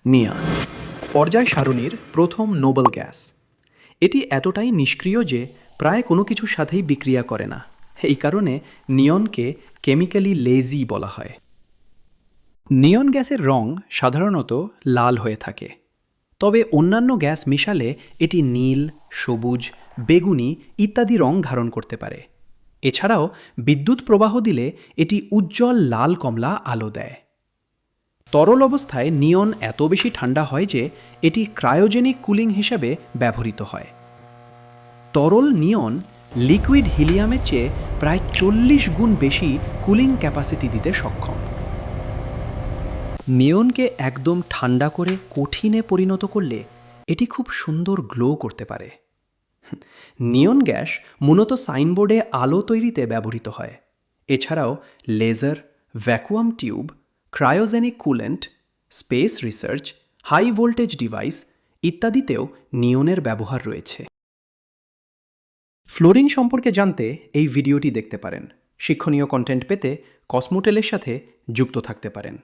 নিয়ন পর্যায় সারণীর প্রথম Nobel gas. এটি এতটাই নিষ্ক্রিয় যে প্রায় কোনো কিছুর সাথেই বিক্রিয়া করে না। এই কারণে নিয়নকে কেমিক্যালি লেজি বলা হয়। নিয়ন গ্যাসের রং সাধারণত লাল হয়ে থাকে, তবে অন্যান্য গ্যাস মিশালে এটি নীল, সবুজ, বেগুনি ইত্যাদি রং ধারণ করতে পারে। এছাড়াও বিদ্যুৎ প্রবাহ দিলে এটি উজ্জ্বল লাল কমলা আলো দেয়। তরল অবস্থায় নিয়ন এত বেশি ঠান্ডা হয় যে এটি ক্রায়োজেনিক কুলিং হিসাবে ব্যবহৃত হয়। তরল নিয়ন লিকুইড হিলিয়ামের চেয়ে প্রায় 40 গুণ বেশি কুলিং ক্যাপাসিটি দিতে সক্ষম। নিয়নকে একদম ঠান্ডা করে কঠিনে পরিণত করলে এটি খুব সুন্দর গ্লো করতে পারে। নিয়ন গ্যাস মূলত সাইনবোর্ডে আলো তৈরিতে ব্যবহৃত হয়। এছাড়াও laser, vacuum tube, cryogenic coolant, space research, high voltage device ইত্যাদিতেও নিয়নের ব্যবহার রয়েছে। ফ্লোরিন সম্পর্কে জানতে এই ভিডিওটি দেখতে পারেন। শিক্ষণীয় কন্টেন্ট পেতে কসমোটেলের সাথে যুক্ত থাকতে পারেন।